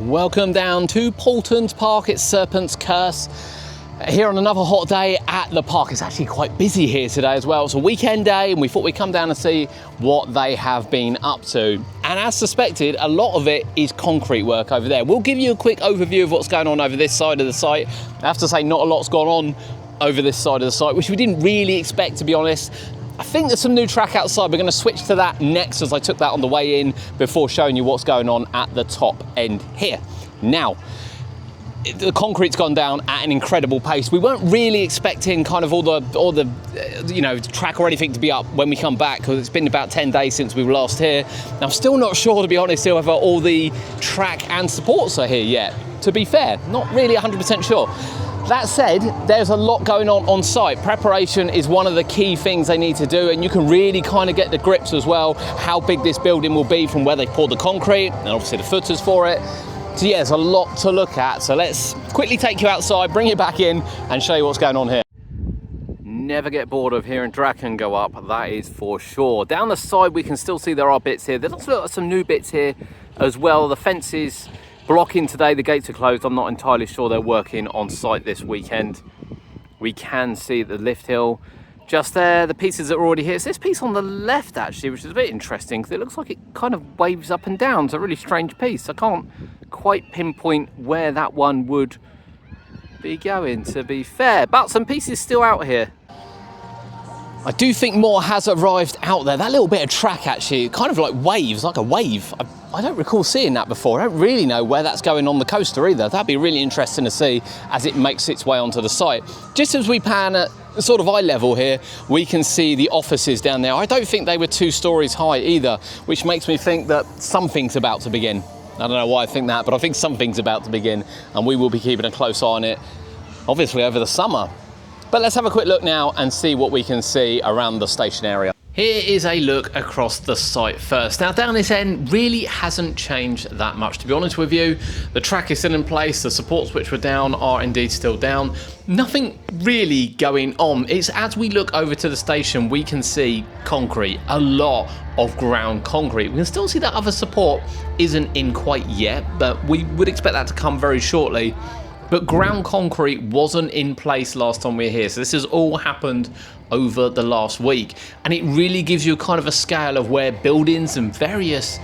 Welcome down to Paultons Park. It's Serpents Curse. Here on another hot day at the park. It's actually quite busy here today as well. It's a weekend day and we thought we'd come down and see what they have been up to. And as suspected, a lot of it is concrete work over there. We'll give you a quick overview of what's going on over this side of the site. I have to say, not a lot's gone on over this side of the site, which we didn't really expect, to be honest. I think there's some new track outside. We're going to switch to that next, as I took that on the way in before showing you what's going on at the top end here. Now, the concrete's gone down at an incredible pace. We weren't really expecting kind of all the track or anything to be up when we come back, because it's been about 10 days since we were last here. And I'm still not sure, to be honest, whether all the track and supports are here yet. To be fair, not really 100% sure. That said, there's a lot going on site. Preparation is one of the key things they need to do, and you can really kind of get the grips as well, how big this building will be from where they poured the concrete, and obviously the footers for it. So yeah, there's a lot to look at. So let's quickly take you outside, bring you back in, and show you what's going on here. Never get bored of hearing Draken go up, that is for sure. Down the side, we can still see there are bits here. There does look like some new bits here as well. The fences blocking today, the gates are closed. I'm not entirely sure they're working on site this weekend. We can see the lift hill just there, the pieces that are already here. It's this piece on the left actually, which is a bit interesting because it looks like it kind of waves up and down. It's a really strange piece. I can't quite pinpoint where that one would be going, to be fair, but some pieces still out here. I do think more has arrived out there. That little bit of track actually, kind of like waves, like a wave. I don't recall seeing that before. I don't really know where that's going on the coaster either. That'd be really interesting to see as it makes its way onto the site. Just as we pan at sort of eye level here, we can see the offices down there. I don't think they were 2 stories high either, which makes me think that something's about to begin. I don't know why I think that, but I think something's about to begin, and we will be keeping a close eye on it, obviously over the summer. But let's have a quick look now and see what we can see around the station area. Here is a look across the site first. Now, down this end really hasn't changed that much, to be honest with you. The track is still in place. The supports which were down are indeed still down. Nothing really going on. It's as we look over to the station, we can see concrete, a lot of ground concrete. We can still see that other support isn't in quite yet, but we would expect that to come very shortly. But ground concrete wasn't in place last time we were here. So this has all happened over the last week. And it really gives you kind of a scale of where buildings and various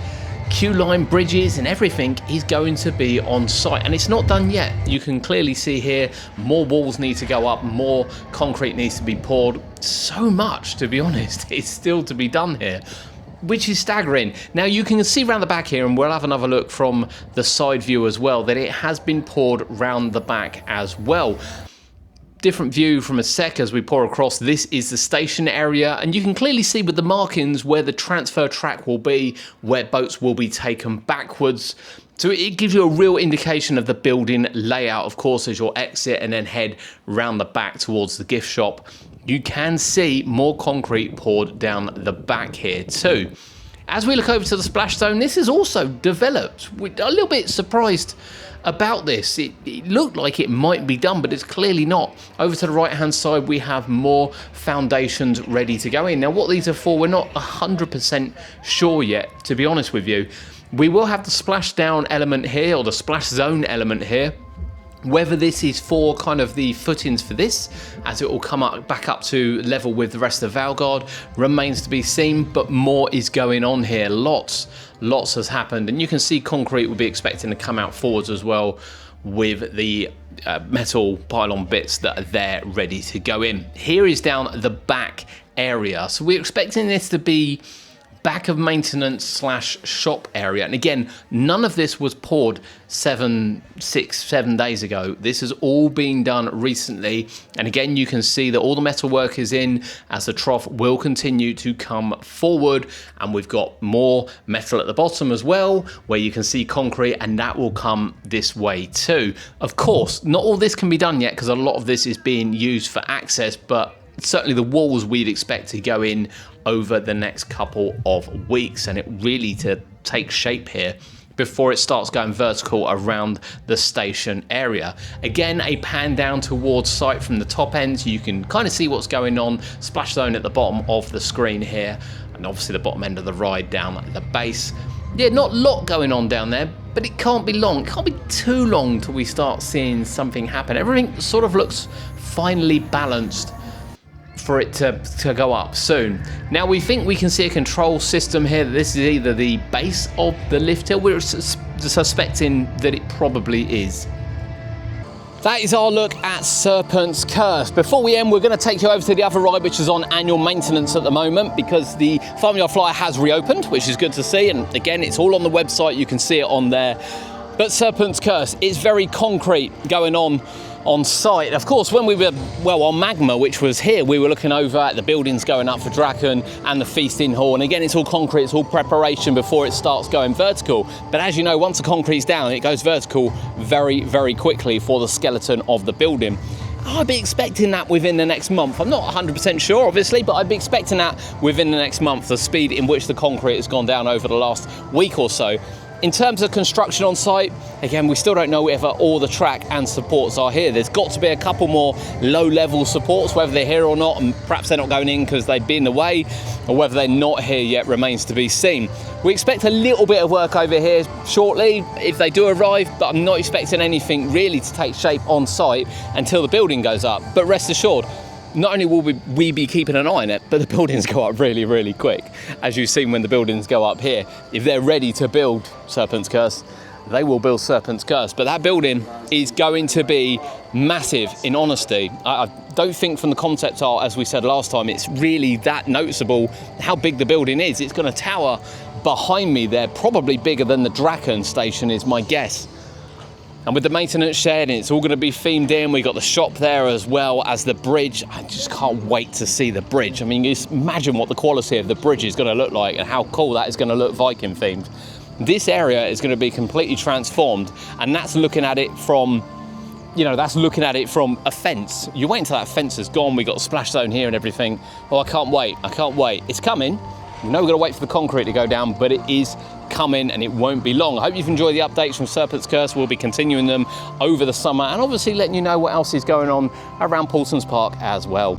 queue line bridges and everything is going to be on site. And it's not done yet. You can clearly see here, more walls need to go up, more concrete needs to be poured. So much, to be honest, it's still to be done here, which is staggering. Now you can see around the back here, and we'll have another look from the side view as well, that it has been poured round the back as well. Different view from a sec as we pour across. This is the station area, and you can clearly see with the markings where the transfer track will be, where boats will be taken backwards. So it gives you a real indication of the building layout, of course, as you'll exit and then head round the back towards the gift shop. You can see more concrete poured down the back here too. As we look over to the splash zone, this is also developed. We're a little bit surprised about this. It looked like it might be done, but it's clearly not. Over to the right hand side, we have more foundations ready to go in. Now what these are for, we're not 100% sure yet, to be honest with you. We will have the splash down element here, or the splash zone element here. Whether this is for kind of the footings for this, as it will come up back up to level with the rest of Valgard, remains to be seen, but more is going on here. Lots has happened, and you can see concrete will be expecting to come out forwards as well with the metal pylon bits that are there ready to go in. Here is down the back area, so we're expecting this to be back of maintenance / shop area. And again, none of this was poured 7 days ago. This has all been done recently. And again, you can see that all the metal work is in, as the trough will continue to come forward. And we've got more metal at the bottom as well, where you can see concrete, and that will come this way too. Of course, not all this can be done yet because a lot of this is being used for access, but certainly the walls we'd expect to go in over the next couple of weeks, and it really to take shape here before it starts going vertical around the station area. Again, a pan down towards site from the top end, so you can kind of see what's going on. Splash zone at the bottom of the screen here, and obviously the bottom end of the ride down at the base. Yeah, not a lot going on down there. but it can't be long. It can't be too long till we start seeing something happen. Everything sort of looks finely balanced for it to go up soon. Now we think we can see a control system here. This is either the base of the lift hill. We're suspecting that it probably is. That is our look at Serpents Curse. Before we end, we're going to take you over to the other ride, which is on annual maintenance at the moment, because the Farmyard Flyer has reopened, which is good to see. And again, it's all on the website. You can see it on there. But Serpents Curse is very concrete going on site. Of course, when we were, well, on Magma, which was here, we were looking over at the buildings going up for Draken and the feasting hall. And again, it's all concrete, it's all preparation before it starts going vertical. But as you know, once the concrete's down, it goes vertical very, very quickly for the skeleton of the building. I'd be expecting that within the next month. I'm not 100% sure, obviously, but I'd be expecting that within the next month, the speed in which the concrete has gone down over the last week or so. In terms of construction on site, again, we still don't know whether all the track and supports are here. There's got to be a couple more low-level supports, whether they're here or not, and perhaps they're not going in because they've been in the way, or whether they're not here yet remains to be seen. We expect a little bit of work over here shortly, if they do arrive, but I'm not expecting anything really to take shape on site until the building goes up. But rest assured, not only will we be keeping an eye on it, but the buildings go up really, really quick. As you've seen when the buildings go up here, if they're ready to build Serpents Curse, they will build Serpents Curse. But that building is going to be massive, in honesty. I don't think from the concept art, as we said last time, it's really that noticeable how big the building is. It's going to tower behind me there, probably bigger than the Draken station is my guess. And with the maintenance shed, it's all going to be themed in. We've got the shop there as well as the bridge. I just can't wait to see the bridge. I mean, just imagine what the quality of the bridge is going to look like and how cool that is going to look Viking themed. This area is going to be completely transformed, and that's looking at it from, you know, that's looking at it from a fence. You wait until that fence is gone. We've got a splash zone here and everything. Oh, I can't wait. I can't wait. It's coming. We know we've got to wait for the concrete to go down, but it is coming and it won't be long. I hope you've enjoyed the updates from Serpents Curse. We'll be continuing them over the summer and obviously letting you know what else is going on around Paultons Park as well.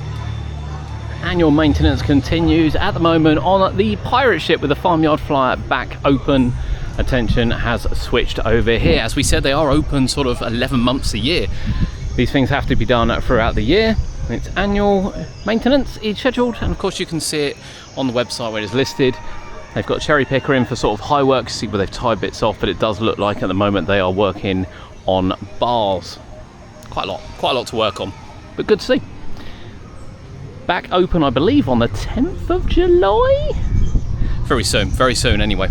Annual maintenance continues at the moment on the pirate ship with the Farmyard Flyer back open. Attention has switched over here. As we said, they are open sort of 11 months a year. These things have to be done throughout the year. Its annual maintenance is scheduled, and of course you can see it on the website where it is listed. They've got cherry picker in for sort of high work, see where they've tied bits off, but it does look like at the moment they are working on bars. Quite a lot to work on, but good to see. Back open, I believe, on the 10th of July? Very soon anyway.